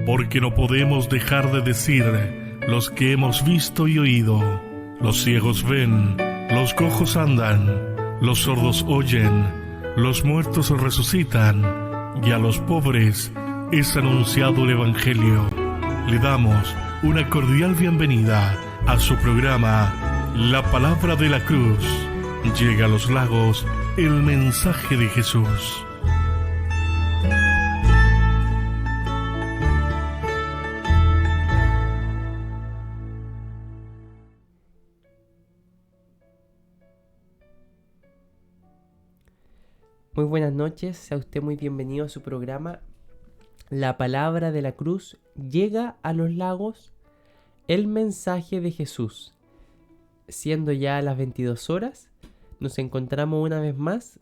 porque no podemos dejar de decir los que hemos visto y oído. Los ciegos ven, los cojos andan, los sordos oyen, los muertos resucitan, y a los pobres es anunciado el Evangelio. Le damos una cordial bienvenida a su programa La Palabra de la Cruz. Llega a los lagos el mensaje de Jesús. Muy buenas noches, sea usted muy bienvenido a su programa La Palabra de la Cruz. Llega a los lagos el mensaje de Jesús. Siendo ya las 22 horas, nos encontramos una vez más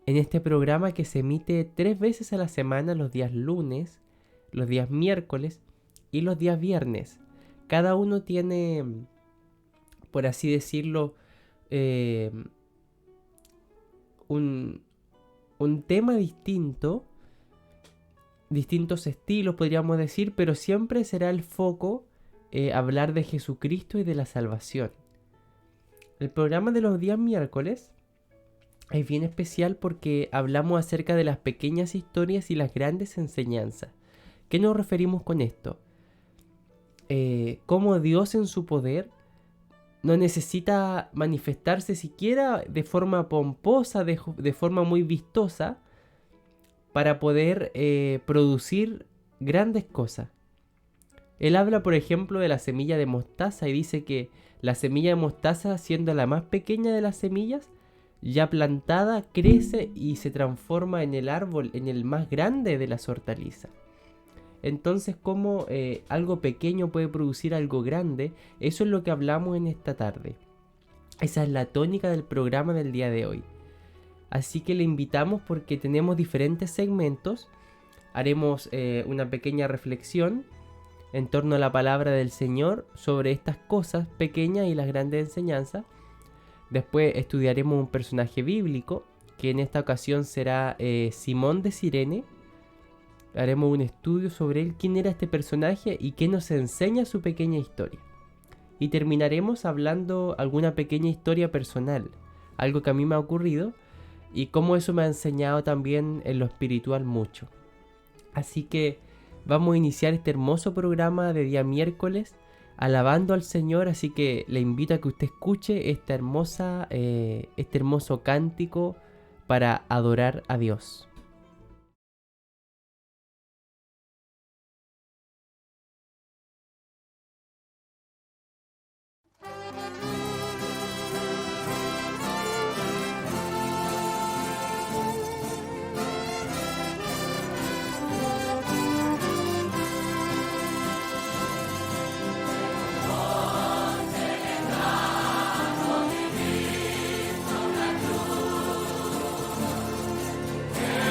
en este programa que se emite 3 veces a la semana, los días lunes, los días miércoles y los días viernes. Cada uno tiene, por así decirlo, un tema distinto, distintos estilos podríamos decir, pero siempre será el foco hablar de Jesucristo y de la salvación. El programa de los días miércoles es bien especial porque hablamos acerca de las pequeñas historias y las grandes enseñanzas. ¿Qué nos referimos con esto? Cómo Dios en su poder no necesita manifestarse siquiera de forma pomposa, de forma muy vistosa, para poder producir grandes cosas. Él habla, por ejemplo, de la semilla de mostaza y dice que la semilla de mostaza, siendo la más pequeña de las semillas, ya plantada, crece y se transforma en el árbol, en el más grande de las hortalizas. Entonces, cómo algo pequeño puede producir algo grande, eso es lo que hablamos en esta tarde. Esa es la tónica del programa del día de hoy. Así que le invitamos porque tenemos diferentes segmentos. Haremos una pequeña reflexión en torno a la palabra del Señor sobre estas cosas pequeñas y las grandes enseñanzas. Después estudiaremos un personaje bíblico, que en esta ocasión será Simón de Cirene. Haremos un estudio sobre él, quién era este personaje y qué nos enseña su pequeña historia. Y terminaremos hablando alguna pequeña historia personal, algo que a mí me ha ocurrido y cómo eso me ha enseñado también en lo espiritual mucho. Así que vamos a iniciar este hermoso programa de día miércoles alabando al Señor, así que le invito a que usted escuche este hermoso cántico para adorar a Dios. Yeah.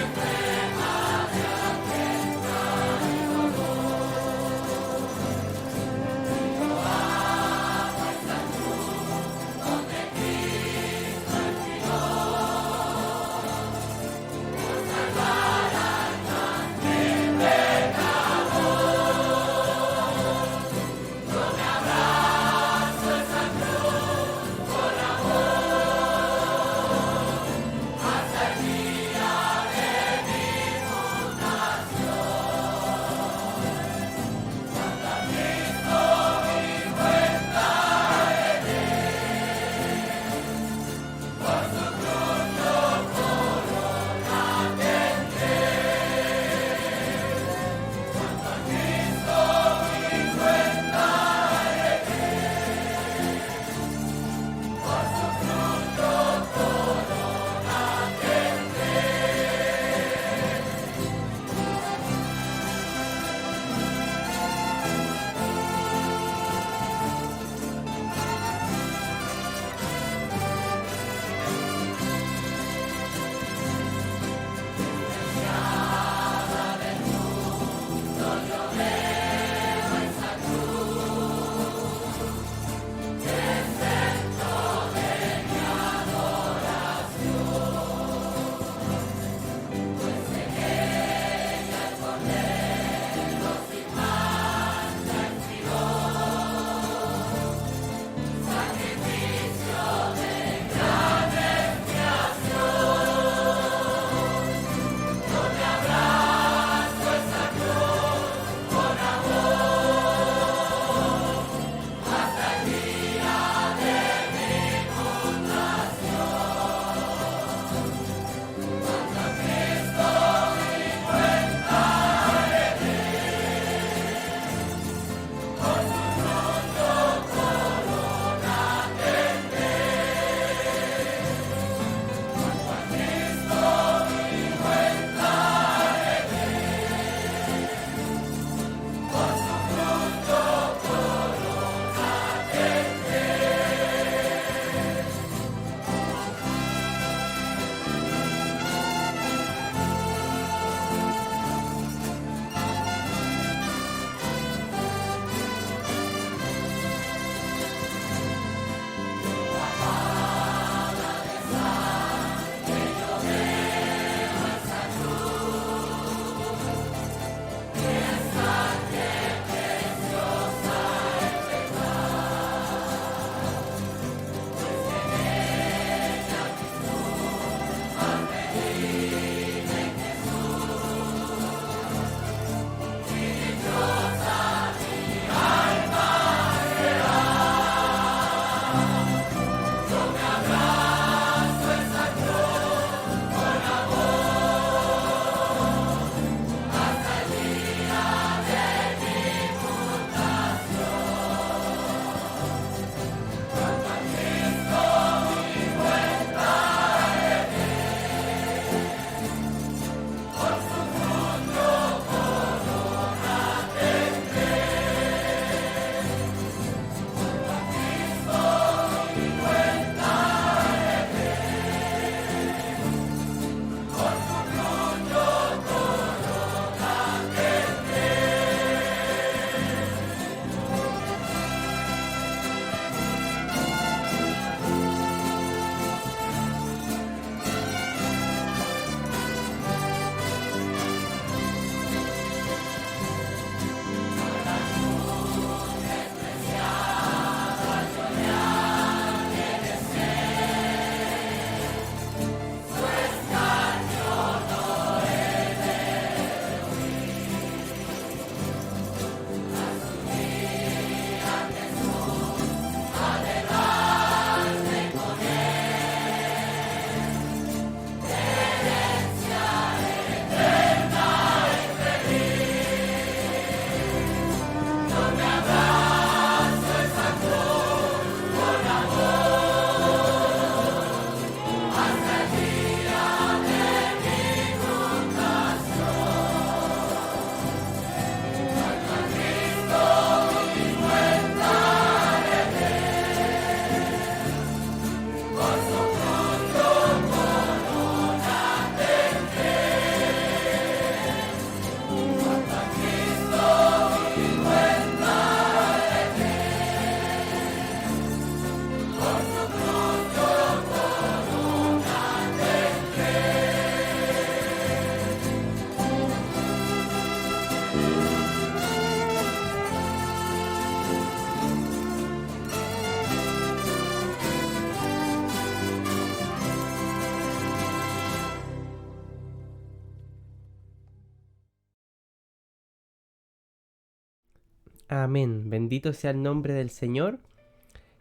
Amén. Bendito sea el nombre del Señor.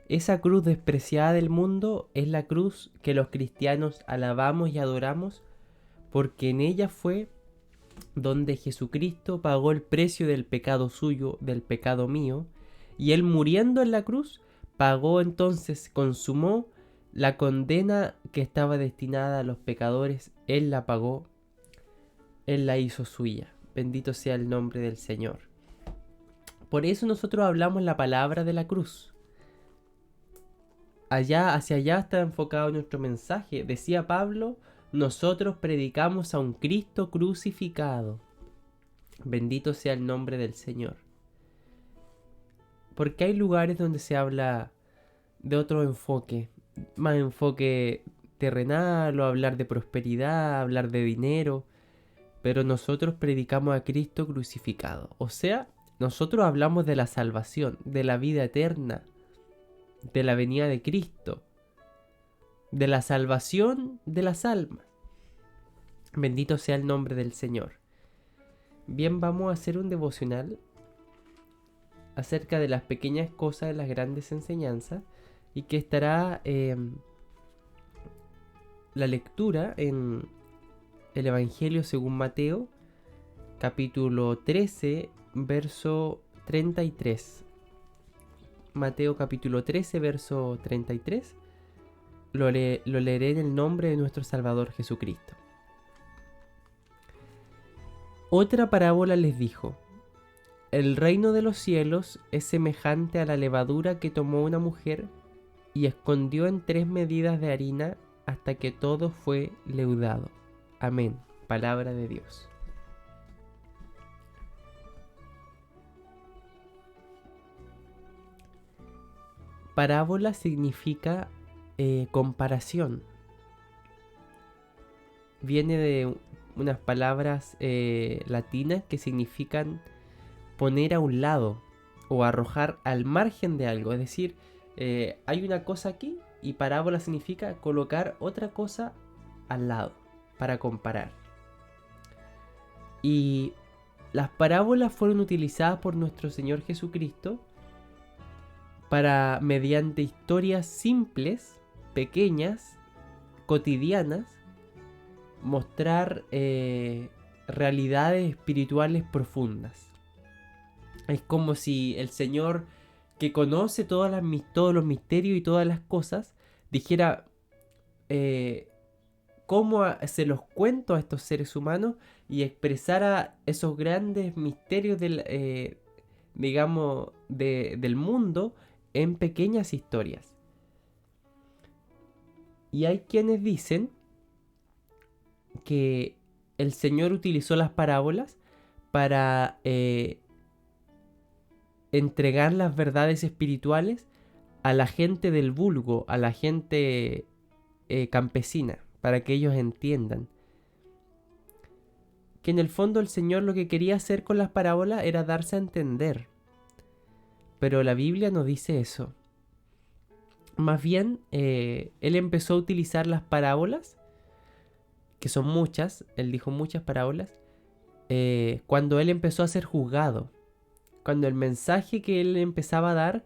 Esa cruz despreciada del mundo es la cruz que los cristianos alabamos y adoramos, porque en ella fue donde Jesucristo pagó el precio del pecado suyo, del pecado mío, y Él muriendo en la cruz pagó entonces, consumó la condena que estaba destinada a los pecadores. Él la pagó, Él la hizo suya. Bendito sea el nombre del Señor. Por eso nosotros hablamos la palabra de la cruz. Hacia allá está enfocado nuestro mensaje. Decía Pablo, nosotros predicamos a un Cristo crucificado. Bendito sea el nombre del Señor. Porque hay lugares donde se habla de otro enfoque, más enfoque terrenal, o hablar de prosperidad, hablar de dinero, pero nosotros predicamos a Cristo crucificado. O sea, nosotros hablamos de la salvación, de la vida eterna, de la venida de Cristo, de la salvación de las almas. Bendito sea el nombre del Señor. Bien, vamos a hacer un devocional acerca de las pequeñas cosas de las grandes enseñanzas, y que estará la lectura en el Evangelio según Mateo, capítulo 13, verso 33. Mateo capítulo 13, verso 33. Lo leeré en el nombre de nuestro Salvador Jesucristo. Otra parábola les dijo: el reino de los cielos es semejante a la levadura que tomó una mujer y escondió en 3 medidas de harina hasta que todo fue leudado. Amén. Palabra de Dios. Parábola significa comparación. Viene de unas palabras latinas que significan poner a un lado o arrojar al margen de algo. Es decir, hay una cosa aquí, y parábola significa colocar otra cosa al lado para comparar. Y las parábolas fueron utilizadas por nuestro Señor Jesucristo para, mediante historias simples, pequeñas, cotidianas, mostrar realidades espirituales profundas. Es como si el Señor, que conoce todos los misterios y todas las cosas, dijera, ¿cómo se los cuento a estos seres humanos? Y expresara esos grandes misterios del mundo en pequeñas historias. Y hay quienes dicen que el Señor utilizó las parábolas para entregar las verdades espirituales a la gente del vulgo, a la gente campesina, para que ellos entiendan. Que en el fondo el Señor lo que quería hacer con las parábolas era darse a entender. Pero la Biblia no dice eso. Más bien, Él empezó a utilizar las parábolas, que son muchas, Él dijo muchas parábolas, cuando Él empezó a ser juzgado. Cuando el mensaje que Él empezaba a dar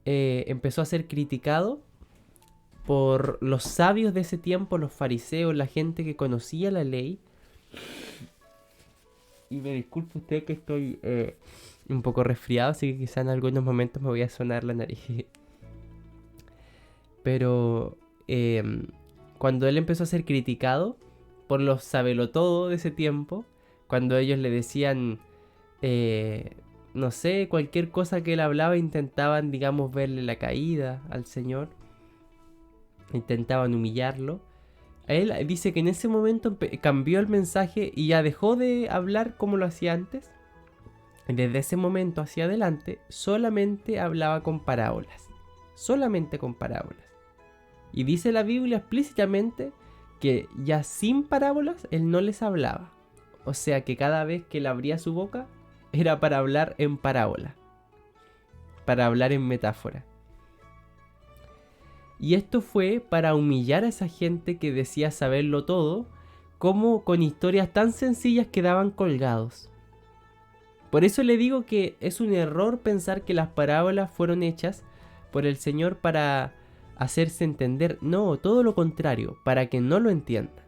empezó a ser criticado por los sabios de ese tiempo, los fariseos, la gente que conocía la ley. Y me disculpe usted que estoy un poco resfriado, así que quizá en algunos momentos me voy a sonar la nariz. Pero cuando Él empezó a ser criticado por los sabelotodo de ese tiempo, cuando ellos le decían, no sé, cualquier cosa que Él hablaba, intentaban, digamos, verle la caída al Señor, intentaban humillarlo. Él dice que en ese momento cambió el mensaje y ya dejó de hablar como lo hacía antes. Desde ese momento hacia adelante solamente hablaba con parábolas. Solamente con parábolas. Y dice la Biblia explícitamente que ya sin parábolas Él no les hablaba. O sea que cada vez que Él abría su boca era para hablar en parábola, para hablar en metáfora. Y esto fue para humillar a esa gente que decía saberlo todo, como con historias tan sencillas quedaban colgados. Por eso le digo que es un error pensar que las parábolas fueron hechas por el Señor para hacerse entender. No, todo lo contrario, para que no lo entienda.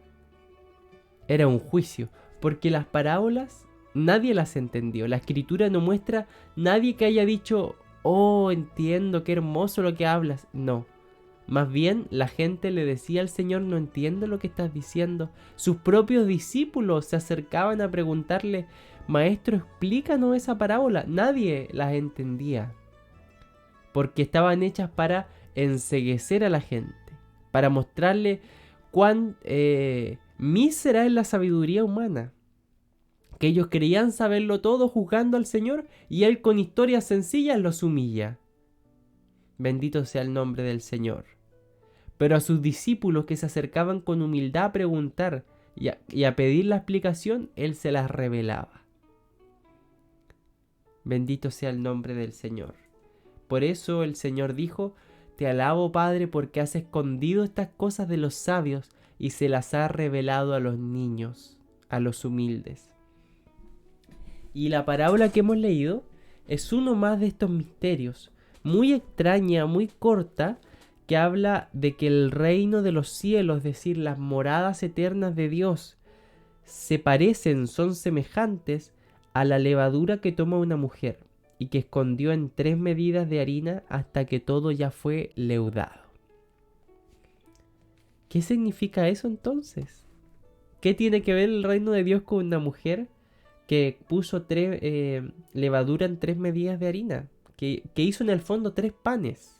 Era un juicio, porque las parábolas nadie las entendió. La escritura no muestra nadie que haya dicho, oh, entiendo, qué hermoso lo que hablas. No. Más bien, la gente le decía al Señor, no entiendo lo que estás diciendo. Sus propios discípulos se acercaban a preguntarle, Maestro, explícanos esa parábola. Nadie las entendía. Porque estaban hechas para enceguecer a la gente. Para mostrarle cuán mísera es la sabiduría humana. Que ellos creían saberlo todo juzgando al Señor y Él con historias sencillas los humilla. Bendito sea el nombre del Señor. Pero a sus discípulos que se acercaban con humildad a preguntar y a pedir la explicación, Él se las revelaba. Bendito sea el nombre del Señor. Por eso el Señor dijo, te alabo, Padre, porque has escondido estas cosas de los sabios y se las has revelado a los niños, a los humildes. Y la parábola que hemos leído es uno más de estos misterios, muy extraña, muy corta, que habla de que el reino de los cielos, es decir, las moradas eternas de Dios, se parecen, son semejantes a la levadura que toma una mujer y que escondió en 3 medidas de harina hasta que todo ya fue leudado. ¿Qué significa eso entonces? ¿Qué tiene que ver el reino de Dios con una mujer que puso levadura en 3 medidas de harina? Que hizo en el fondo 3 panes.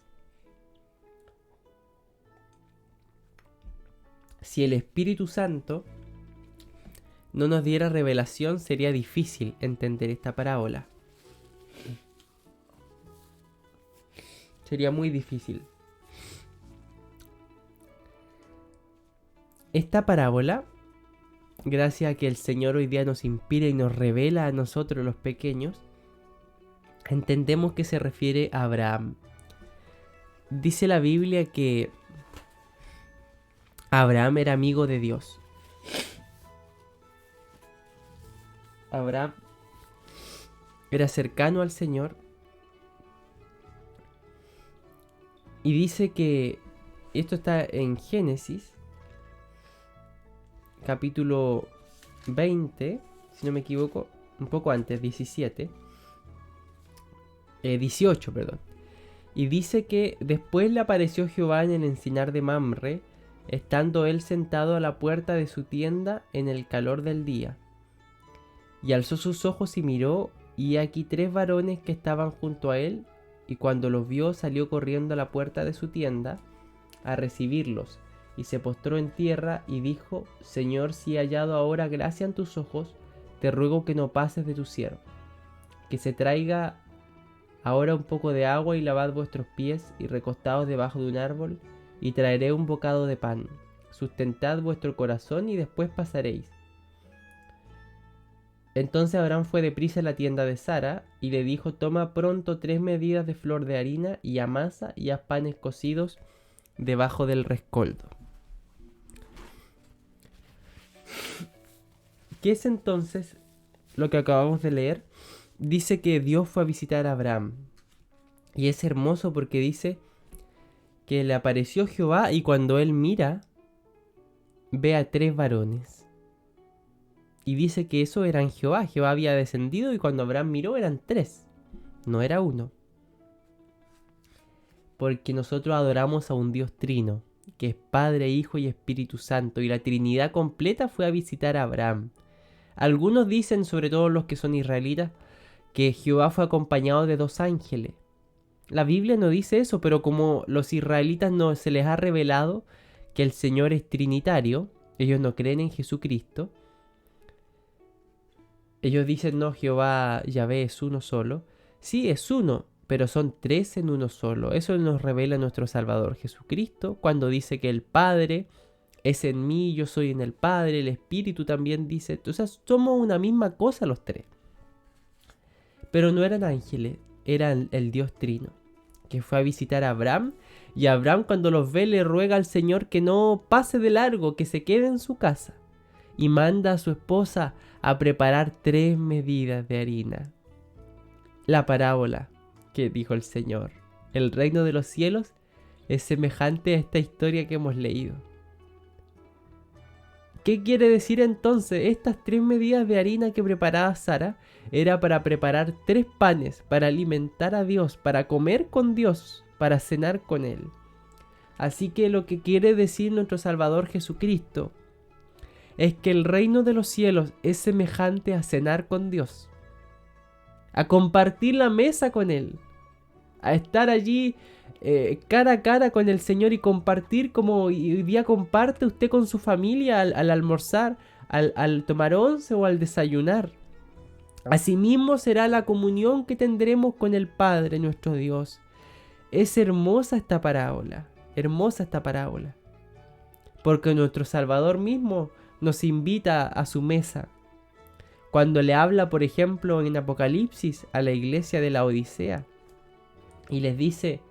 Si el Espíritu Santo no nos diera revelación, sería difícil entender esta parábola. Sería muy difícil. Esta parábola, gracias a que el Señor hoy día nos inspira y nos revela a nosotros los pequeños, entendemos que se refiere a Abraham. Dice la Biblia que Abraham era amigo de Dios. Abraham era cercano al Señor. Y dice que, esto está en Génesis, capítulo 20, si no me equivoco, un poco antes, 18, perdón. Y dice que después le apareció Jehová en el encinar de Mamre, estando él sentado a la puerta de su tienda en el calor del día. Y alzó sus ojos y miró, y aquí 3 varones que estaban junto a él, y cuando los vio salió corriendo a la puerta de su tienda a recibirlos, y se postró en tierra y dijo, Señor, si he hallado ahora gracia en tus ojos, te ruego que no pases de tu siervo, que se traiga ahora un poco de agua y lavad vuestros pies y recostaos debajo de un árbol, y traeré un bocado de pan. Sustentad vuestro corazón y después pasaréis. Entonces Abraham fue deprisa a la tienda de Sara y le dijo, toma pronto 3 medidas de flor de harina y amasa y haz panes cocidos debajo del rescoldo. ¿Qué es entonces lo que acabamos de leer? Dice que Dios fue a visitar a Abraham. Y es hermoso porque dice que le apareció Jehová y cuando él mira, ve a 3 varones. Y dice que eso eran Jehová. Jehová había descendido y cuando Abraham miró eran 3. No era 1. Porque nosotros adoramos a un Dios trino, que es Padre, Hijo y Espíritu Santo. Y la Trinidad completa fue a visitar a Abraham. Algunos dicen, sobre todo los que son israelitas, que Jehová fue acompañado de 2 ángeles. La Biblia no dice eso, pero como los israelitas no se les ha revelado que el Señor es trinitario, ellos no creen en Jesucristo. Ellos dicen, no, Jehová Yahvé es uno solo. Sí, es uno, pero son 3 en uno solo. Eso nos revela nuestro Salvador Jesucristo, cuando dice que el Padre es en mí, yo soy en el Padre, el Espíritu también dice. O sea, somos una misma cosa los 3. Pero no eran ángeles, eran el Dios trino, que fue a visitar a Abraham. Y Abraham cuando los ve le ruega al Señor que no pase de largo, que se quede en su casa. Y manda a su esposa a preparar 3 medidas de harina. la parábola que dijo el Señor. El reino de los cielos es semejante a esta historia que hemos leído. ¿Qué quiere decir entonces? Estas 3 medidas de harina que preparaba Sara era para preparar 3 panes, para alimentar a Dios, para comer con Dios, para cenar con Él. Así que lo que quiere decir nuestro Salvador Jesucristo es que el reino de los cielos es semejante a cenar con Dios, a compartir la mesa con Él, a estar allí cara a cara con el Señor y compartir como hoy día comparte usted con su familia al almorzar, al tomar once o al desayunar. Asimismo será la comunión que tendremos con el Padre nuestro Dios. Es hermosa esta parábola, porque nuestro Salvador mismo nos invita a su mesa. Cuando le habla, por ejemplo, en Apocalipsis a la iglesia de la Odisea y les dice: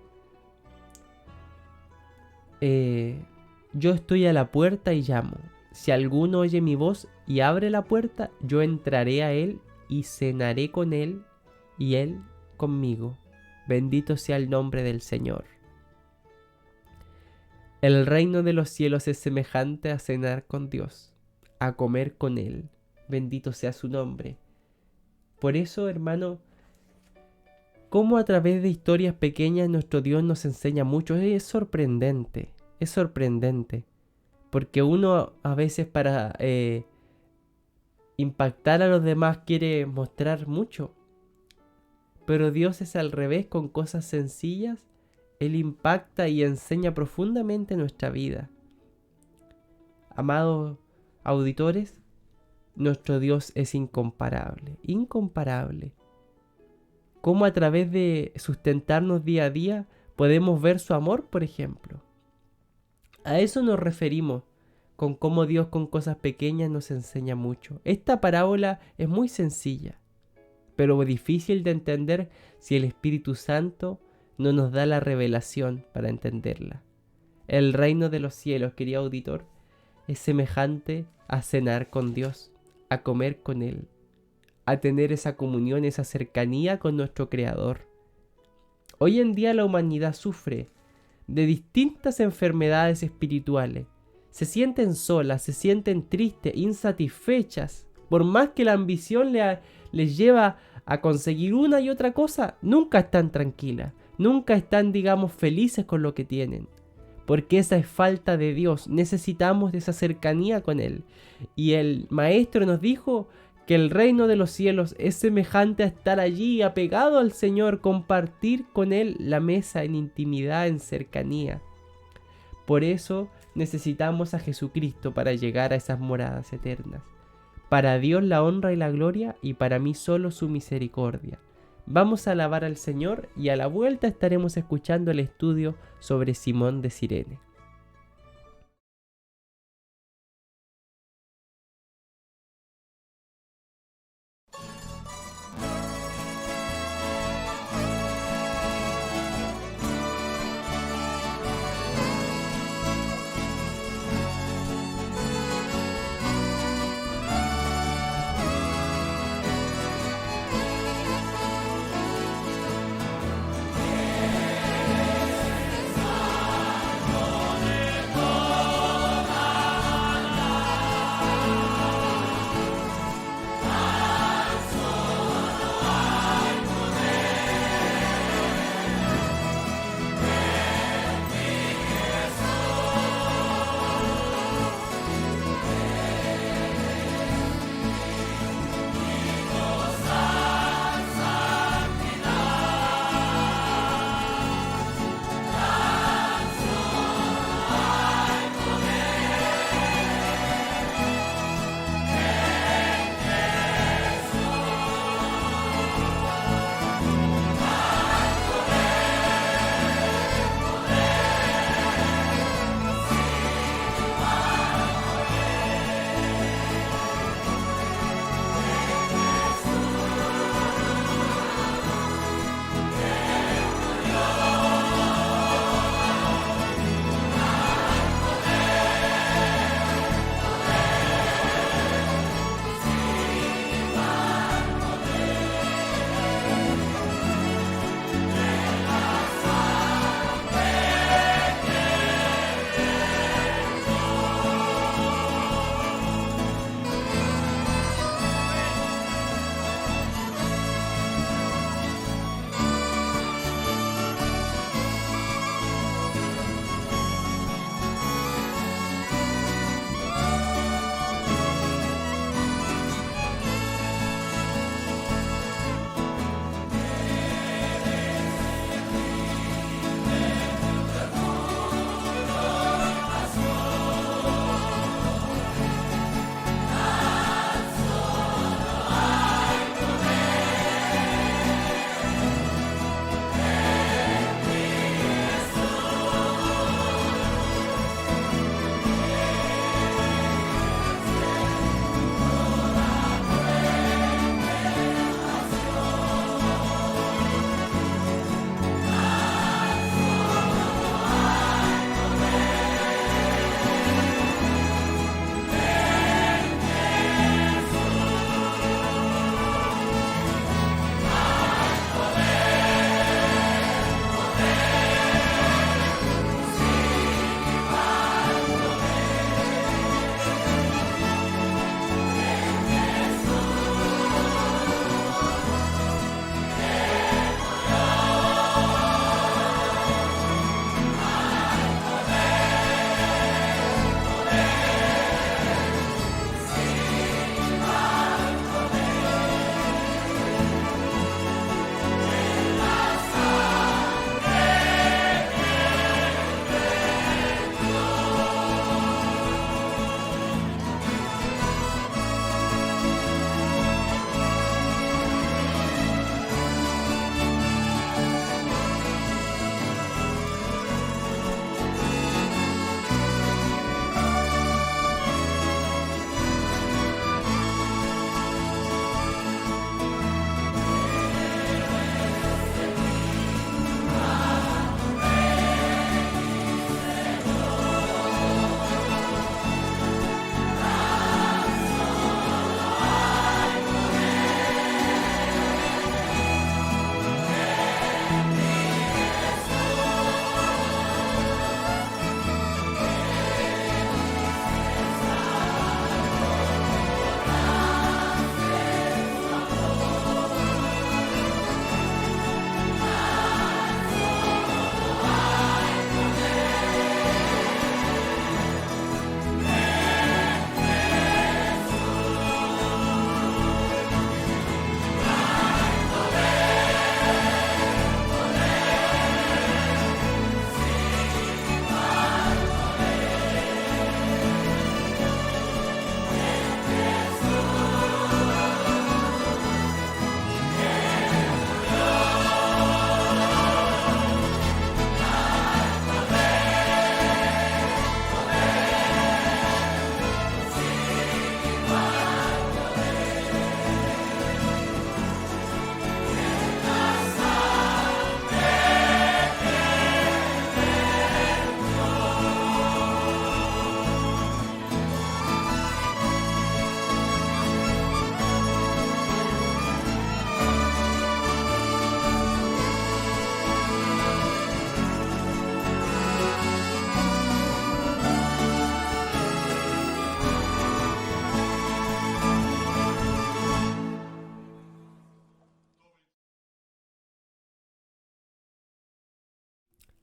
yo estoy a la puerta y llamo. Si alguno oye mi voz y abre la puerta, yo entraré a él y cenaré con él y él conmigo. Bendito sea el nombre del Señor. El reino de los cielos es semejante a cenar con Dios, a comer con Él. Bendito sea su nombre. Por eso, hermano, cómo a través de historias pequeñas nuestro Dios nos enseña mucho, es sorprendente, porque uno a veces para impactar a los demás quiere mostrar mucho, pero Dios es al revés, con cosas sencillas, Él impacta y enseña profundamente nuestra vida. Amados auditores, nuestro Dios es incomparable. Cómo a través de sustentarnos día a día podemos ver su amor, por ejemplo. A eso nos referimos con cómo Dios con cosas pequeñas nos enseña mucho. Esta parábola es muy sencilla, pero difícil de entender si el Espíritu Santo no nos da la revelación para entenderla. El reino de los cielos, querido auditor, es semejante a cenar con Dios, a comer con Él, a tener esa comunión, esa cercanía con nuestro Creador. Hoy en día la humanidad sufre de distintas enfermedades espirituales. Se sienten solas, se sienten tristes, insatisfechas. Por más que la ambición les lleva a conseguir una y otra cosa, nunca están tranquilas. Nunca están, digamos, felices con lo que tienen. Porque esa es falta de Dios. Necesitamos de esa cercanía con Él. Y el Maestro nos dijo que el reino de los cielos es semejante a estar allí apegado al Señor, compartir con Él la mesa en intimidad, en cercanía. Por eso necesitamos a Jesucristo para llegar a esas moradas eternas. Para Dios la honra y la gloria, y para mí solo su misericordia. Vamos a alabar al Señor y a la vuelta estaremos escuchando el estudio sobre Simón de Cirene.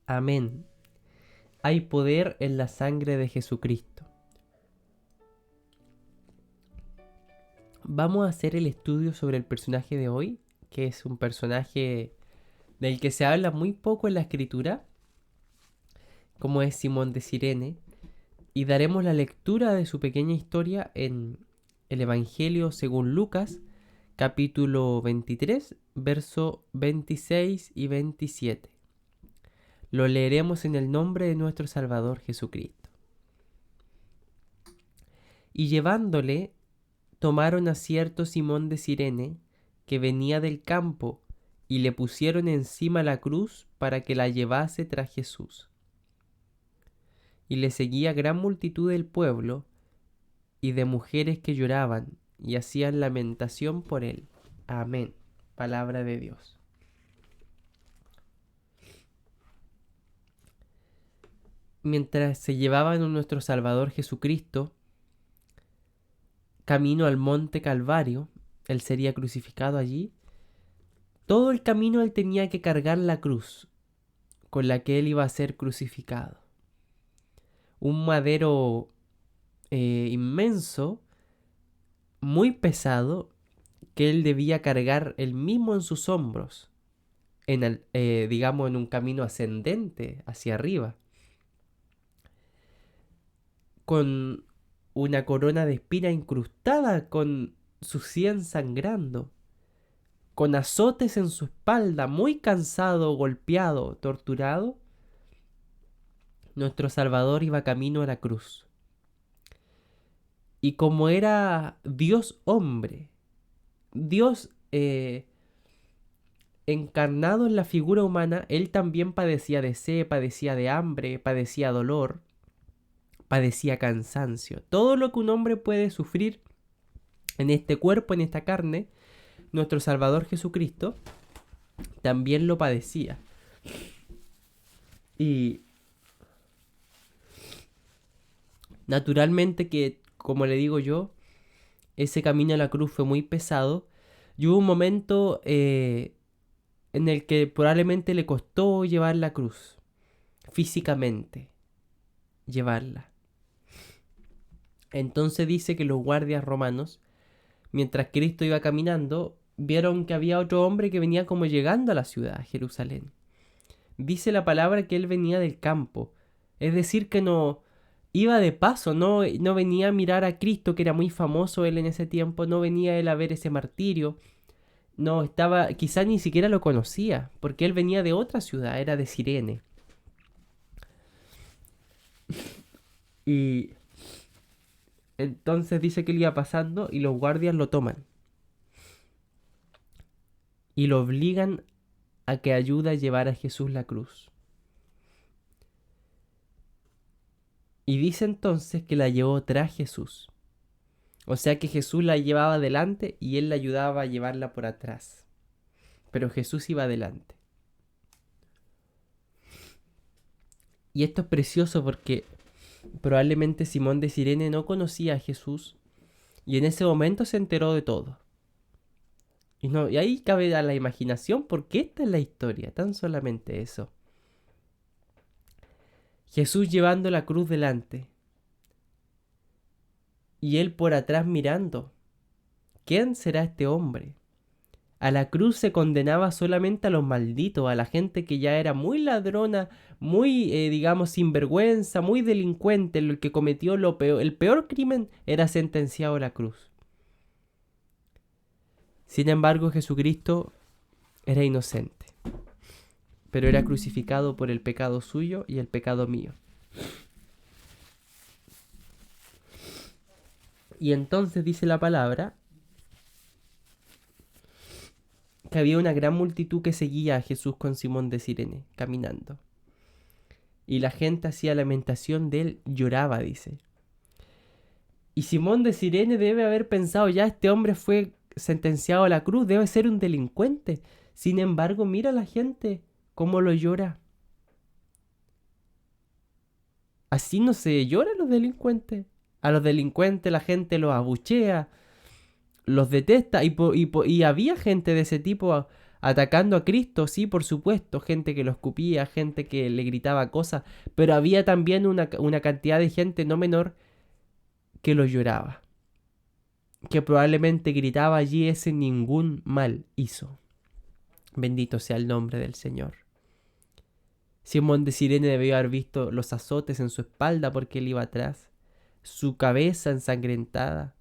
Amén. Hay poder en la sangre de Jesucristo. Vamos a hacer el estudio sobre el personaje de hoy, que es un personaje del que se habla muy poco en la escritura, como es Simón de Cirene, y daremos la lectura de su pequeña historia en el Evangelio según Lucas, capítulo 23, verso 26 y 27. Lo leeremos en el nombre de nuestro Salvador Jesucristo. Y llevándole, tomaron a cierto Simón de Cirene, que venía del campo, y le pusieron encima la cruz para que la llevase tras Jesús. Y le seguía gran multitud del pueblo y de mujeres que lloraban y hacían lamentación por él. Amén. Palabra de Dios. Mientras se llevaban a nuestro Salvador Jesucristo camino al monte Calvario, él sería crucificado allí. Todo el camino él tenía que cargar la cruz con la que él iba a ser crucificado. Un madero inmenso, muy pesado, que él debía cargar él mismo en sus hombros, digamos en un camino ascendente hacia arriba, con una corona de espina incrustada, con su sien sangrando, con azotes en su espalda, muy cansado, golpeado, torturado. Nuestro Salvador iba camino a la cruz. Y como era Dios hombre, Dios encarnado en la figura humana, él también padecía de sed, padecía de hambre, padecía dolor, padecía cansancio. Todo lo que un hombre puede sufrir en este cuerpo, en esta carne, nuestro Salvador Jesucristo también lo padecía. Y naturalmente que, como le digo yo, ese camino a la cruz fue muy pesado. Y hubo un momento en el que probablemente le costó llevar la cruz, físicamente, llevarla. Entonces dice que los guardias romanos, mientras Cristo iba caminando, vieron que había otro hombre que venía como llegando a la ciudad, a Jerusalén. Dice la palabra que él venía del campo, es decir, que no iba de paso, no venía a mirar a Cristo, que era muy famoso él en ese tiempo, no venía él a ver ese martirio, no estaba, quizás ni siquiera lo conocía, porque él venía de otra ciudad, era de Cirene. Y entonces dice que él iba pasando y los guardias lo toman y lo obligan a que ayude a llevar a Jesús la cruz. Y dice entonces que la llevó tras Jesús. O sea que Jesús la llevaba adelante y él la ayudaba a llevarla por atrás. Pero Jesús iba adelante. Y esto es precioso porque probablemente Simón de Cirene no conocía a Jesús y en ese momento se enteró de todo. Y ahí cabe a la imaginación porque esta es la historia, tan solamente eso. Jesús llevando la cruz delante y él por atrás mirando. ¿Quién será este hombre? A la cruz se condenaba solamente a los malditos, a la gente que ya era muy ladrona, muy, digamos, sinvergüenza, muy delincuente, el que cometió el peor crimen era sentenciado a la cruz. Sin embargo, Jesucristo era inocente, pero era crucificado por el pecado suyo y el pecado mío. Y entonces dice la palabra que había una gran multitud que seguía a Jesús con Simón de Cirene, caminando. Y la gente hacía lamentación de él, lloraba, dice. Y Simón de Cirene debe haber pensado, ya este hombre fue sentenciado a la cruz, debe ser un delincuente. Sin embargo, mira a la gente cómo lo llora. Así no se llora a los delincuentes. A los delincuentes la gente los abuchea, los detesta. Y había gente de ese tipo atacando a Cristo, sí, por supuesto, gente que lo escupía, gente que le gritaba cosas, pero había también una cantidad de gente no menor que lo lloraba, que probablemente gritaba allí ese ningún mal hizo. Bendito sea el nombre del Señor. Simón de Cirene debió haber visto los azotes en su espalda porque él iba atrás, su cabeza ensangrentada.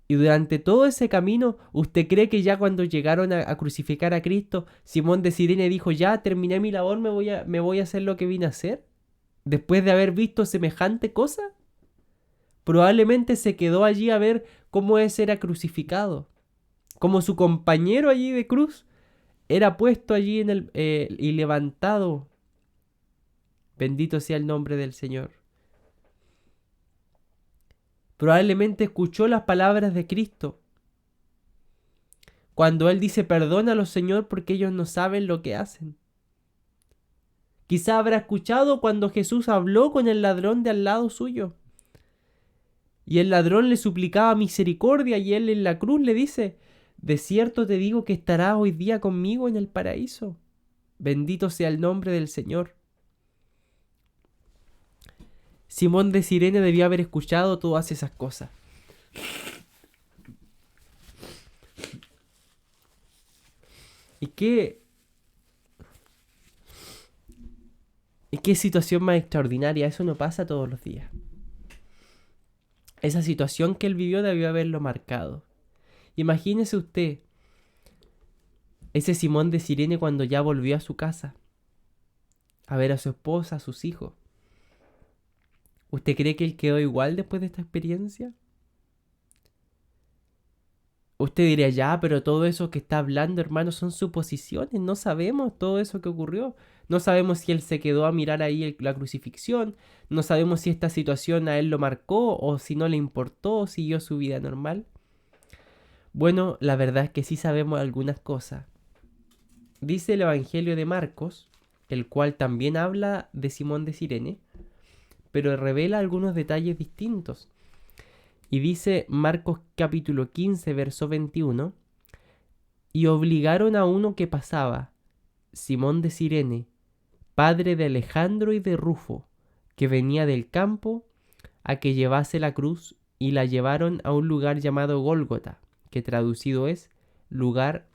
Y durante todo ese camino, ¿usted cree que ya cuando llegaron a crucificar a Cristo, Simón de Cirene dijo, ya terminé mi labor, me voy a hacer lo que vine a hacer? Después de haber visto semejante cosa, probablemente se quedó allí a ver cómo ese era crucificado, como su compañero allí de cruz era puesto allí y levantado. Bendito sea el nombre del Señor. Probablemente escuchó las palabras de Cristo cuando Él dice, perdónalos, Señor, porque ellos no saben lo que hacen. Quizá habrá escuchado cuando Jesús habló con el ladrón de al lado suyo. Y el ladrón le suplicaba misericordia y Él en la cruz le dice, de cierto te digo que estarás hoy día conmigo en el paraíso. Bendito sea el nombre del Señor. Simón de Cirene debió haber escuchado todas esas cosas. ¿Y qué situación más extraordinaria? Eso no pasa todos los días. Esa situación que él vivió debió haberlo marcado. Imagínese usted, ese Simón de Cirene cuando ya volvió a su casa, a ver a su esposa, a sus hijos. ¿Usted cree que él quedó igual después de esta experiencia? Usted diría, ya, pero todo eso que está hablando, hermano, son suposiciones. No sabemos todo eso que ocurrió. No sabemos si él se quedó a mirar ahí la crucifixión. No sabemos si esta situación a él lo marcó o si no le importó o siguió su vida normal. Bueno, la verdad es que sí sabemos algunas cosas. Dice el Evangelio de Marcos, el cual también habla de Simón de Cirene, pero revela algunos detalles distintos. Y dice Marcos capítulo 15, verso 21, y obligaron a uno que pasaba, Simón de Cirene, padre de Alejandro y de Rufo, que venía del campo, a que llevase la cruz, y la llevaron a un lugar llamado Gólgota, que traducido es lugar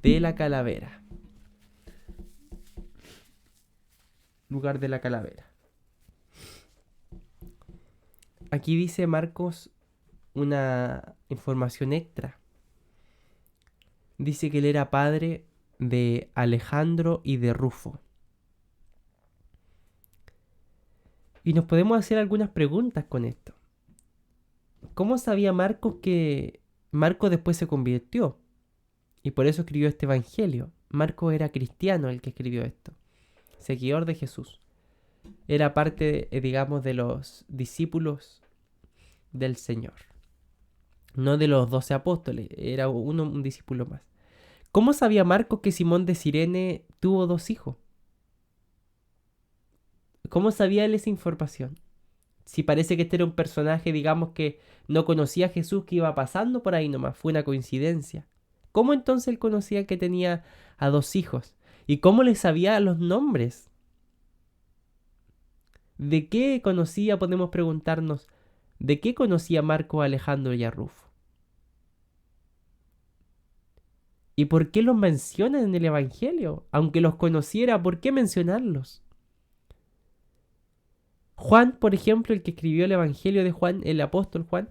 de la calavera. Lugar de la calavera. Aquí dice Marcos una información extra. Dice que él era padre de Alejandro y de Rufo. Y nos podemos hacer algunas preguntas con esto. ¿Cómo sabía Marcos que Marcos después se convirtió? Y por eso escribió este evangelio. Marcos era cristiano el que escribió esto. Seguidor de Jesús. Era parte, digamos, de los discípulos del Señor. No de los 12 apóstoles, era un discípulo más. ¿Cómo sabía Marcos que Simón de Cirene tuvo 2 hijos? ¿Cómo sabía él esa información? Si parece que este era un personaje, digamos, que no conocía a Jesús, que iba pasando por ahí nomás, fue una coincidencia. ¿Cómo entonces él conocía que tenía a 2 hijos? ¿Y cómo le sabía los nombres? ¿De qué conocía, podemos preguntarnos, de qué conocía Marcos a Alejandro y a Rufo? ¿Y por qué los menciona en el Evangelio? Aunque los conociera, ¿por qué mencionarlos? Juan, por ejemplo, el que escribió el Evangelio de Juan, el apóstol Juan,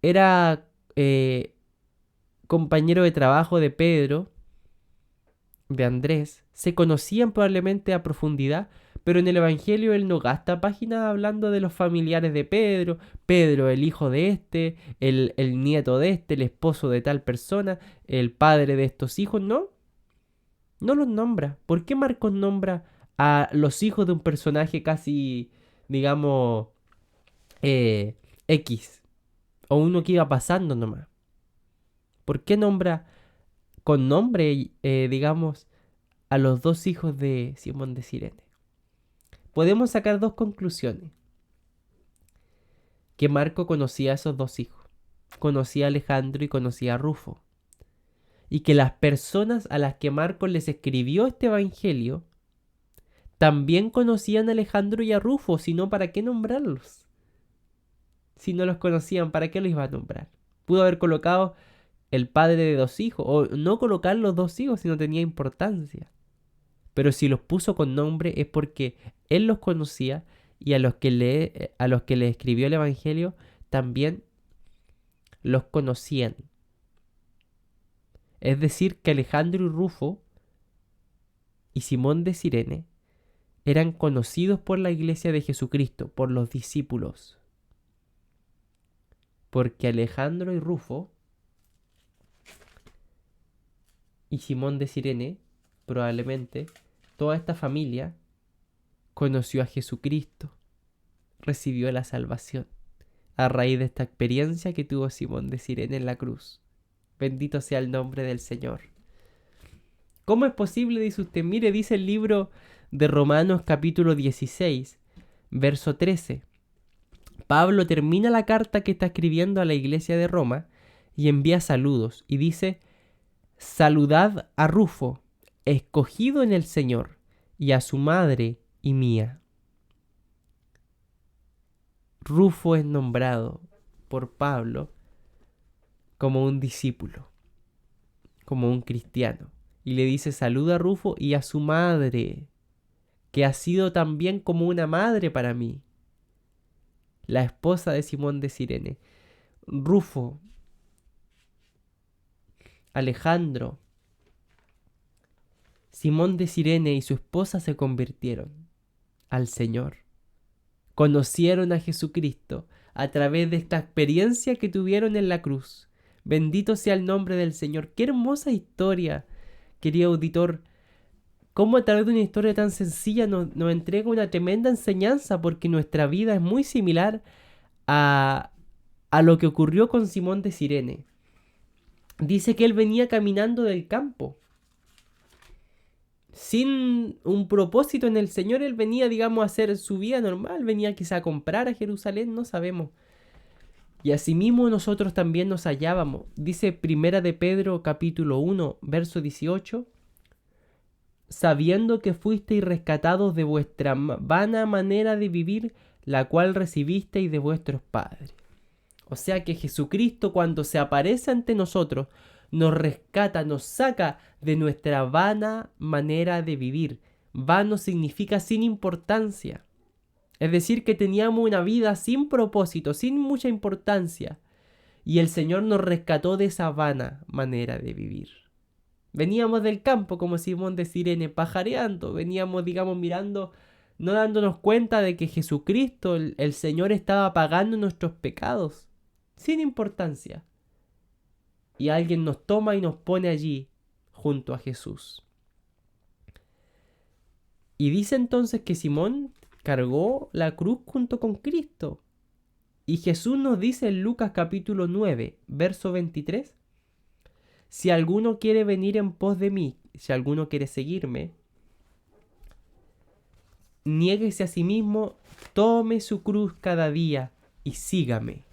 era compañero de trabajo de Pedro, de Andrés, se conocían probablemente a profundidad, pero en el Evangelio él no gasta páginas hablando de los familiares de Pedro, Pedro el hijo de este, el nieto de este, el esposo de tal persona, el padre de estos hijos, no los nombra. ¿Por qué Marcos nombra a los hijos de un personaje casi, digamos, X, o uno que iba pasando nomás? ¿Por qué nombra con nombre, digamos, a los 2 hijos de Simón de Cirene? Podemos sacar 2 conclusiones. Que Marco conocía a esos 2 hijos. Conocía a Alejandro y conocía a Rufo. y que las personas a las que Marcos les escribió este evangelio también conocían a Alejandro y a Rufo, si no, ¿para qué nombrarlos? Si no los conocían, ¿para qué los iba a nombrar? Pudo haber colocado el padre de 2 hijos, o no colocar los 2 hijos si no tenía importancia. Pero si los puso con nombre es porque él los conocía y a los que le escribió el evangelio también los conocían. Es decir, que Alejandro y Rufo y Simón de Cirene eran conocidos por la iglesia de Jesucristo, por los discípulos. Porque Alejandro y Rufo y Simón de Cirene, probablemente, toda esta familia conoció a Jesucristo, recibió la salvación a raíz de esta experiencia que tuvo Simón de Cirene en la cruz. Bendito sea el nombre del Señor. ¿Cómo es posible? Dice usted. Mire, dice el libro de Romanos capítulo 16, verso 13. Pablo termina la carta que está escribiendo a la iglesia de Roma y envía saludos y dice: saludad a Rufo, escogido en el Señor, y a su madre y mía. Rufo es nombrado por Pablo como un discípulo, como un cristiano. Y le dice: saluda a Rufo y a su madre, que ha sido también como una madre para mí, la esposa de Simón de Cirene. Rufo, Alejandro, Simón de Cirene y su esposa se convirtieron al Señor. Conocieron a Jesucristo a través de esta experiencia que tuvieron en la cruz. Bendito sea el nombre del Señor. Qué hermosa historia, querido auditor. Cómo a través de una historia tan sencilla nos entrega una tremenda enseñanza, porque nuestra vida es muy similar a lo que ocurrió con Simón de Cirene. Dice que él venía caminando del campo, sin un propósito en el Señor. Él venía, digamos, a hacer su vida normal, venía quizá a comprar a Jerusalén, no sabemos. Y asimismo nosotros también nos hallábamos. Dice Primera de Pedro capítulo 1, verso 18: sabiendo que fuisteis rescatados de vuestra vana manera de vivir, la cual recibisteis de vuestros padres. O sea que Jesucristo, cuando se aparece ante nosotros, nos rescata, nos saca de nuestra vana manera de vivir. Vano significa sin importancia. Es decir, que teníamos una vida sin propósito, sin mucha importancia. Y el Señor nos rescató de esa vana manera de vivir. Veníamos del campo, como Simón de Cirene, pajareando. Veníamos, digamos, mirando, no dándonos cuenta de que Jesucristo, el Señor, estaba pagando nuestros pecados, sin importancia. Y alguien nos toma y nos pone allí, junto a Jesús. Y dice entonces que Simón cargó la cruz junto con Cristo. Y Jesús nos dice en Lucas capítulo 9, verso 23: si alguno quiere venir en pos de mí, si alguno quiere seguirme, niéguese a sí mismo, tome su cruz cada día y sígame.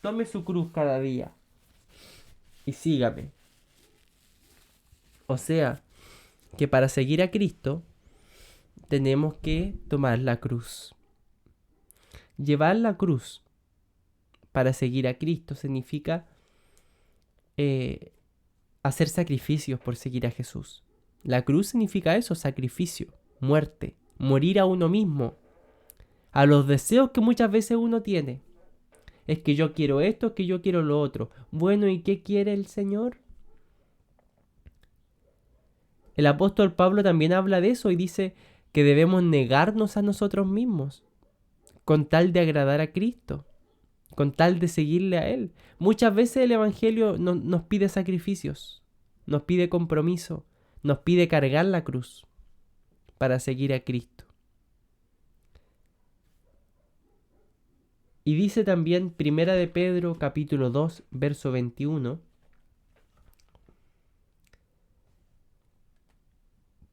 Tome su cruz cada día y sígame. O sea, que para seguir a Cristo tenemos que tomar la cruz. Llevar la cruz para seguir a Cristo significa hacer sacrificios por seguir a Jesús. La cruz significa eso: sacrificio, muerte, morir a uno mismo, a los deseos que muchas veces uno tiene. Es que yo quiero esto, es que yo quiero lo otro. Bueno, ¿y qué quiere el Señor? El apóstol Pablo también habla de eso y dice que debemos negarnos a nosotros mismos con tal de agradar a Cristo, con tal de seguirle a Él. Muchas veces el Evangelio nos pide sacrificios, nos pide compromiso, nos pide cargar la cruz para seguir a Cristo. Y dice también Primera de Pedro capítulo 2, verso 21: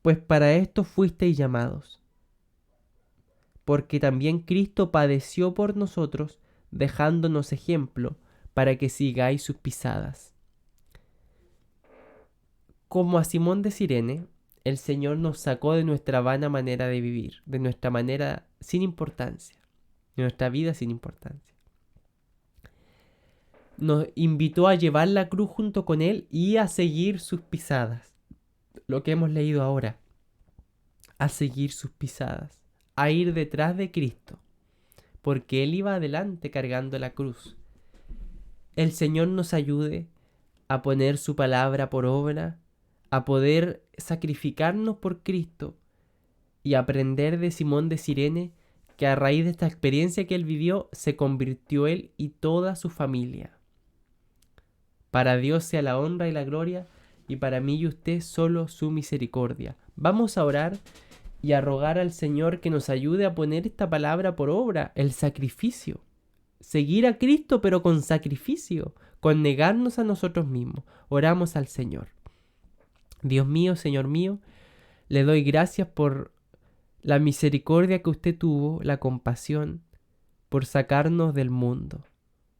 pues para esto fuisteis llamados, porque también Cristo padeció por nosotros, dejándonos ejemplo, para que sigáis sus pisadas. Como a Simón de Cirene, el Señor nos sacó de nuestra vana manera de vivir, de nuestra manera sin importancia, de nuestra vida sin importancia. Nos invitó a llevar la cruz junto con Él y a seguir sus pisadas. Lo que hemos leído ahora. A seguir sus pisadas. A ir detrás de Cristo. Porque Él iba adelante cargando la cruz. El Señor nos ayude a poner su palabra por obra, a poder sacrificarnos por Cristo y aprender de Simón de Cirene que a raíz de esta experiencia que él vivió se convirtió él y toda su familia. Para Dios sea la honra y la gloria y para mí y usted solo su misericordia. Vamos a orar y a rogar al Señor que nos ayude a poner esta palabra por obra, el sacrificio. Seguir a Cristo pero con sacrificio, con negarnos a nosotros mismos. Oramos al Señor. Dios mío, Señor mío, le doy gracias por la misericordia que usted tuvo, la compasión, por sacarnos del mundo,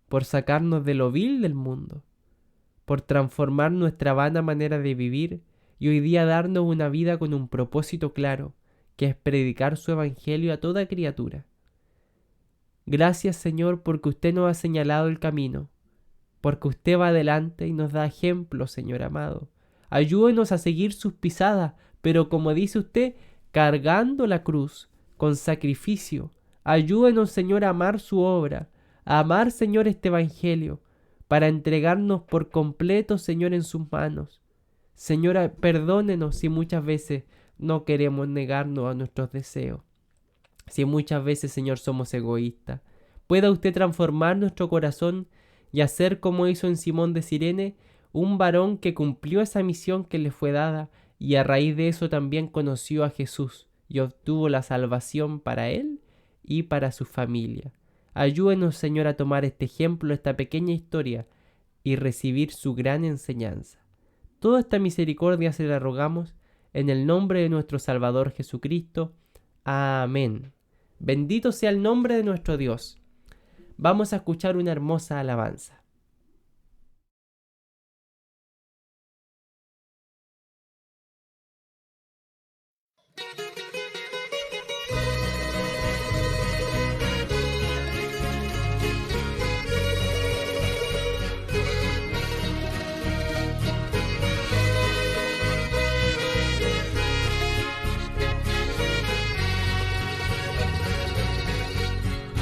por sacarnos de lo vil del mundo, por transformar nuestra vana manera de vivir y hoy día darnos una vida con un propósito claro, que es predicar su evangelio a toda criatura. Gracias, Señor, porque usted nos ha señalado el camino, porque usted va adelante y nos da ejemplo, Señor amado. Ayúdenos a seguir sus pisadas, pero como dice usted, cargando la cruz, con sacrificio. Ayúdenos, Señor, a amar su obra, a amar, Señor, este evangelio, para entregarnos por completo, Señor, en sus manos. Señora, perdónenos si muchas veces no queremos negarnos a nuestros deseos. Si muchas veces, Señor, somos egoístas. Pueda usted transformar nuestro corazón y hacer como hizo en Simón de Cirene, un varón que cumplió esa misión que le fue dada y a raíz de eso también conoció a Jesús y obtuvo la salvación para él y para su familia. Ayúdenos, Señor, a tomar este ejemplo, esta pequeña historia y recibir su gran enseñanza. Toda esta misericordia se la rogamos en el nombre de nuestro Salvador Jesucristo. Amén. Bendito sea el nombre de nuestro Dios. Vamos a escuchar una hermosa alabanza.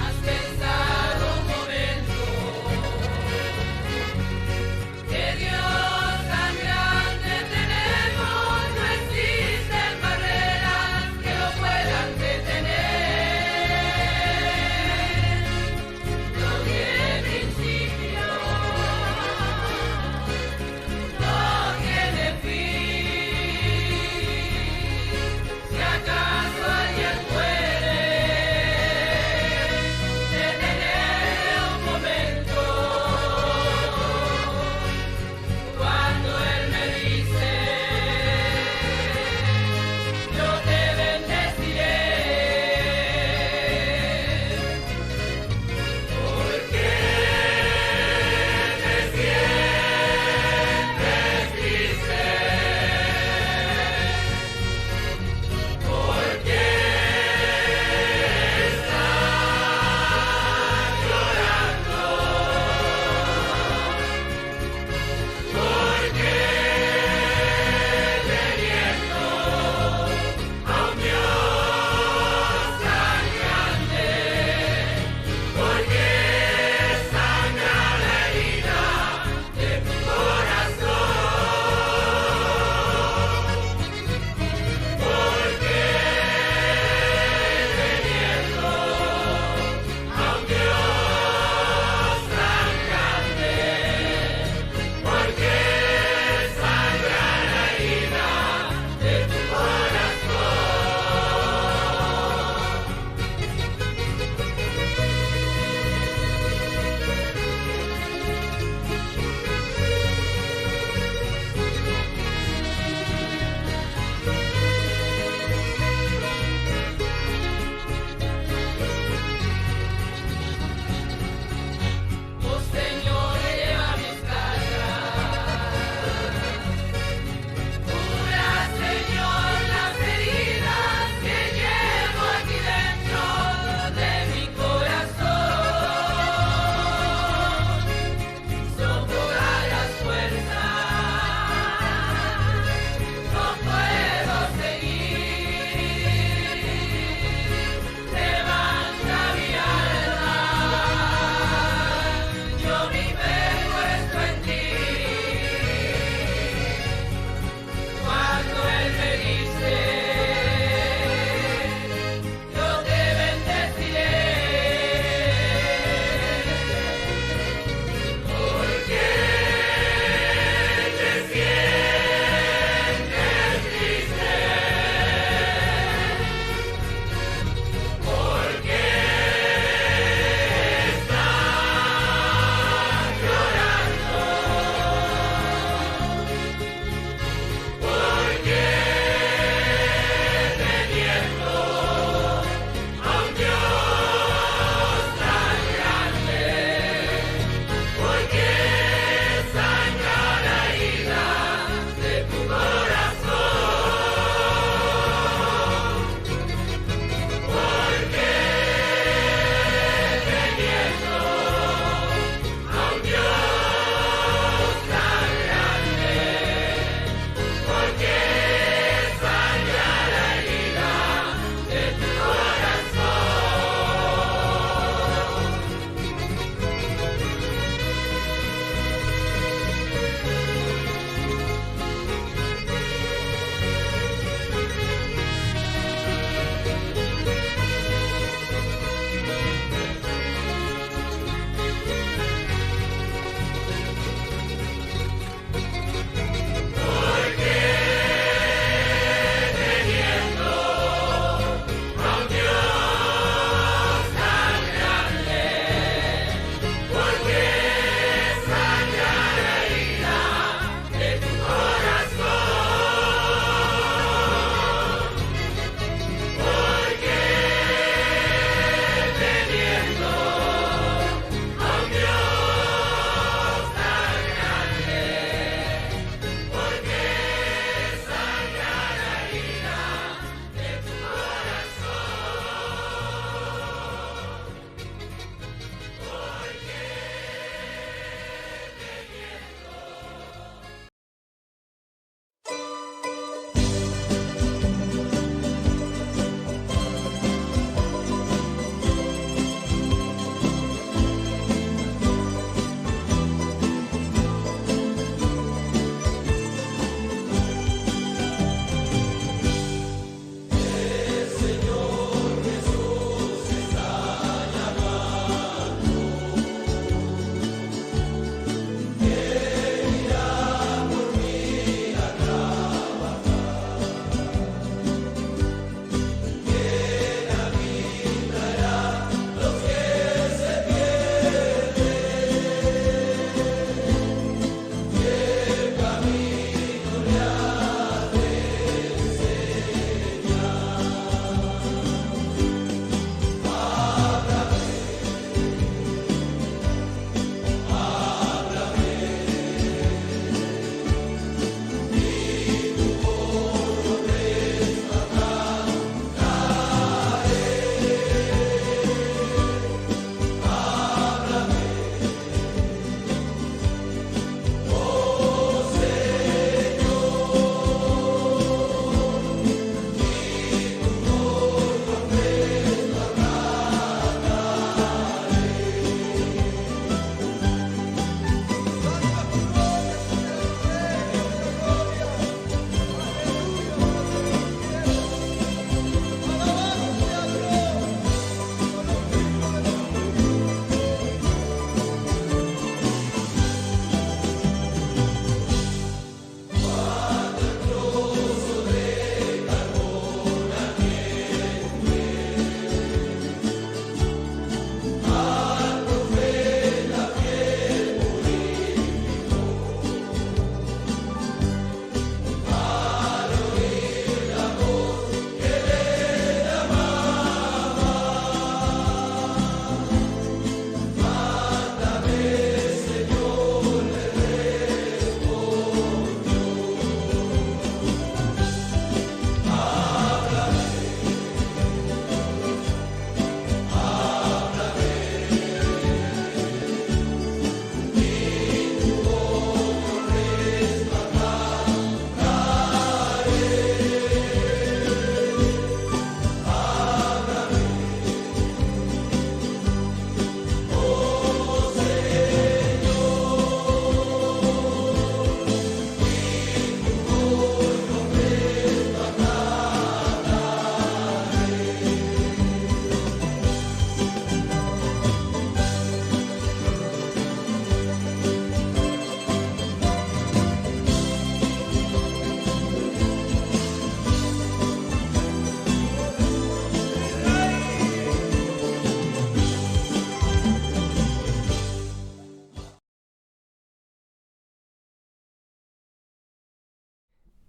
Has pensado un momento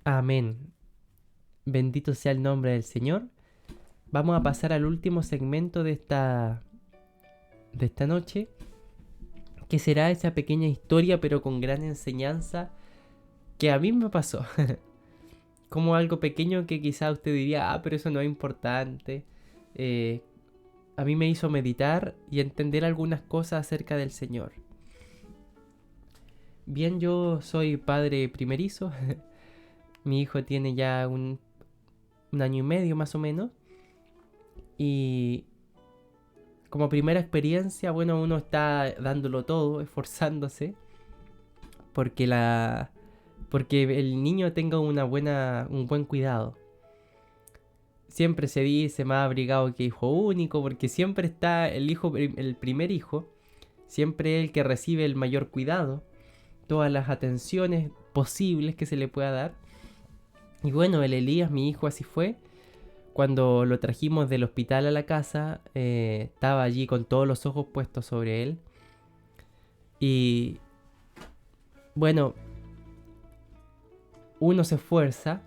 Amén. Bendito sea el nombre del Señor. Vamos a pasar al último segmento de esta noche, que será esa pequeña historia pero con gran enseñanza que a mí me pasó. Como algo pequeño que quizá usted diría, pero eso no es importante. A mí me hizo meditar y entender algunas cosas acerca del Señor. Bien, yo soy padre primerizo. Mi hijo tiene ya un año y medio más o menos. Y como primera experiencia, bueno, uno está dándolo todo, esforzándose, porque el niño tenga un buen cuidado. Siempre se dice más abrigado que hijo único, porque siempre está el primer hijo, siempre es el que recibe el mayor cuidado, todas las atenciones posibles que se le pueda dar. Y bueno, el Elías, mi hijo, así fue. Cuando lo trajimos del hospital a la casa, estaba allí con todos los ojos puestos sobre él. Y bueno, uno se esfuerza,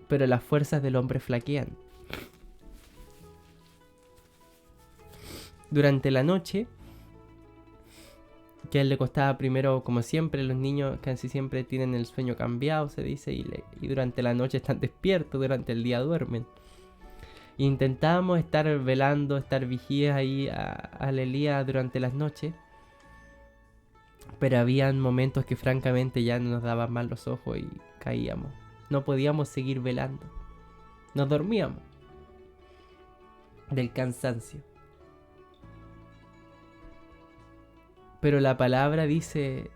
pero las fuerzas del hombre flaquean. Durante la noche, que a él le costaba primero, como siempre, los niños casi siempre tienen el sueño cambiado, se dice, y durante la noche están despiertos, durante el día duermen. Intentábamos estar velando, estar vigías ahí al Elías durante las noches, pero habían momentos que francamente ya nos daban mal los ojos y caíamos. No podíamos seguir velando. Nos dormíamos del cansancio. Pero la palabra dice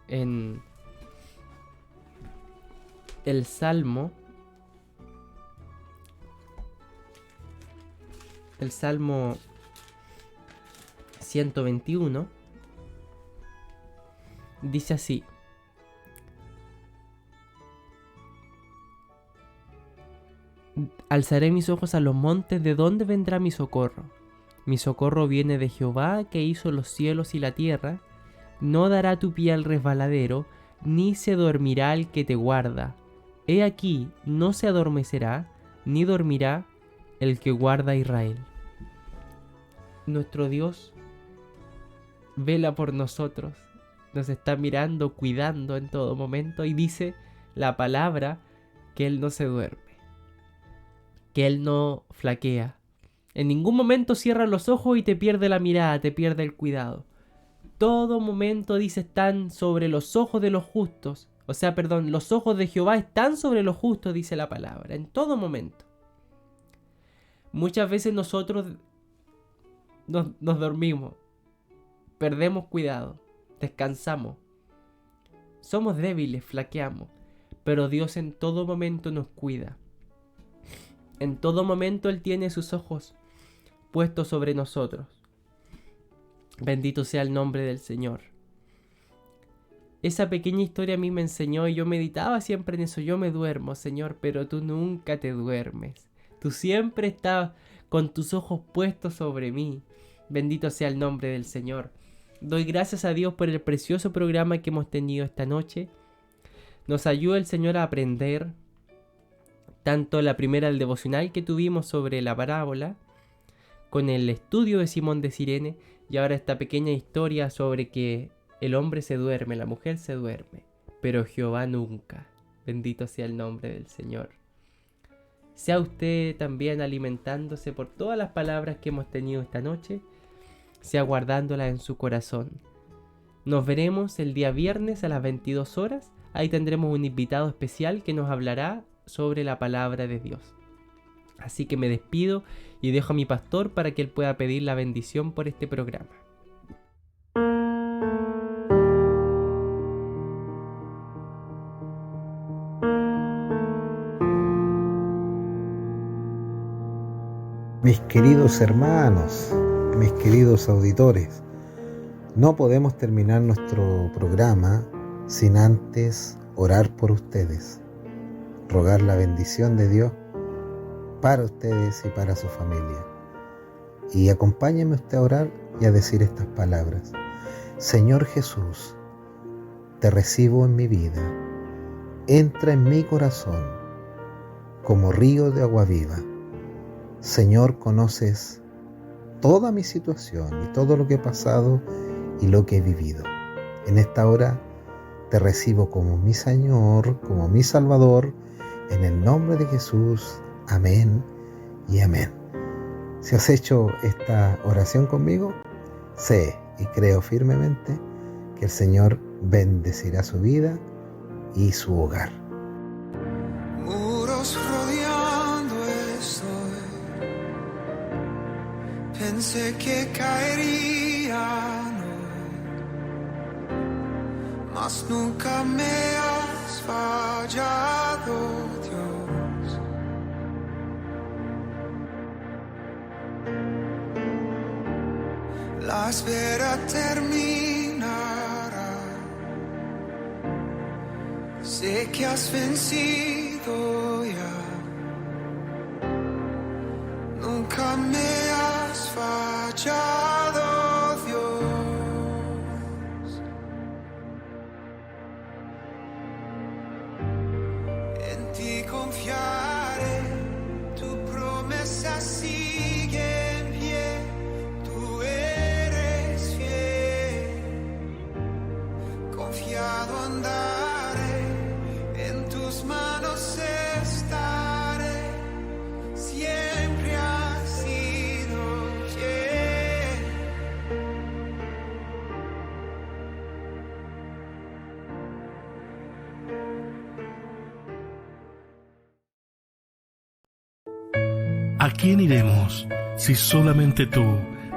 en el Salmo 121, dice así: alzaré mis ojos a los montes, ¿de dónde vendrá mi socorro? Mi socorro viene de Jehová, que hizo los cielos y la tierra. No dará tu pie al resbaladero, ni se dormirá el que te guarda. He aquí, no se adormecerá, ni dormirá el que guarda a Israel. Nuestro Dios vela por nosotros, nos está mirando, cuidando en todo momento, y dice la palabra que Él no se duerme, que Él no flaquea. En ningún momento cierra los ojos y te pierde la mirada, te pierde el cuidado. Todo momento, dice, están sobre los ojos de los justos. Los ojos de Jehová están sobre los justos, dice la palabra, en todo momento. Muchas veces nosotros nos dormimos, perdemos cuidado, descansamos. Somos débiles, flaqueamos, pero Dios en todo momento nos cuida. En todo momento Él tiene sus ojos puestos sobre nosotros. Bendito sea el nombre del Señor. Esa pequeña historia a mí me enseñó y yo meditaba siempre en eso. Yo me duermo, Señor, pero tú nunca te duermes. Tú siempre estás con tus ojos puestos sobre mí. Bendito sea el nombre del Señor. Doy gracias a Dios por el precioso programa que hemos tenido esta noche. Nos ayuda el Señor a aprender tanto la primera, el devocional que tuvimos sobre la parábola, con el estudio de Simón de Cirene, y ahora esta pequeña historia sobre que el hombre se duerme, la mujer se duerme, pero Jehová nunca. Bendito sea el nombre del Señor. Sea usted también alimentándose por todas las palabras que hemos tenido esta noche, sea guardándolas en su corazón. Nos veremos el día viernes a las 22 horas. Ahí tendremos un invitado especial que nos hablará sobre la palabra de Dios. Así que me despido y dejo a mi pastor para que él pueda pedir la bendición por este programa. Mis queridos hermanos, mis queridos auditores, no podemos terminar nuestro programa sin antes orar por ustedes, rogar la bendición de Dios para ustedes y para su familia. Y acompáñeme usted a orar y a decir estas palabras: Señor Jesús, te recibo en mi vida, entra en mi corazón como río de agua viva. Señor, conoces toda mi situación y todo lo que he pasado y lo que he vivido. En esta hora te recibo como mi Señor, como mi Salvador, en el nombre de Jesús. Amén y amén. Si has hecho esta oración conmigo, sé y creo firmemente que el Señor bendecirá su vida y su hogar. Muros rodeando estoy, pensé que caerían hoy, mas nunca me has fallado, Dios. La espera terminará, sé que has vencido ya, nunca me has fallado, Dios. En ti confiaré, tu promesa sigue en pie, tú eres fiel, confiado andaré, en tus manos estaré, siempre has sido fiel. ¿A quién iremos si solamente tú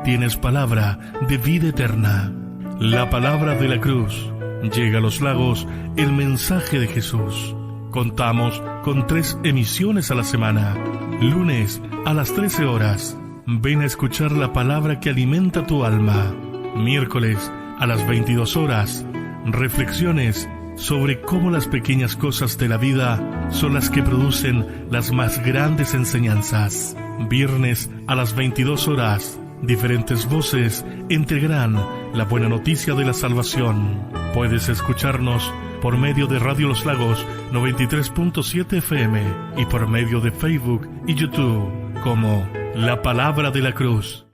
tienes palabra de vida eterna? La palabra de la cruz. Llega a los lagos el mensaje de Jesús. Contamos con 3 emisiones a la semana. Lunes a las 13 horas. Ven a escuchar la palabra que alimenta tu alma. Miércoles a las 22 horas. Reflexiones sobre cómo las pequeñas cosas de la vida son las que producen las más grandes enseñanzas. Viernes a las 22 horas. Diferentes voces entregarán la buena noticia de la salvación. Puedes escucharnos por medio de Radio Los Lagos 93.7 FM y por medio de Facebook y YouTube como La Palabra de la Cruz.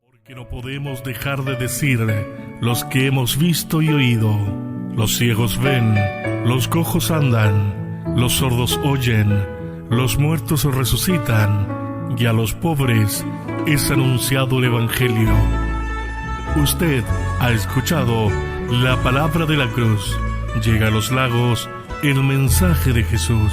Porque no podemos dejar de decir los que hemos visto y oído. Los ciegos ven, los cojos andan, los sordos oyen, los muertos resucitan, y a los pobres es anunciado el Evangelio. Usted ha escuchado la palabra de la cruz. Llega a los lagos el mensaje de Jesús.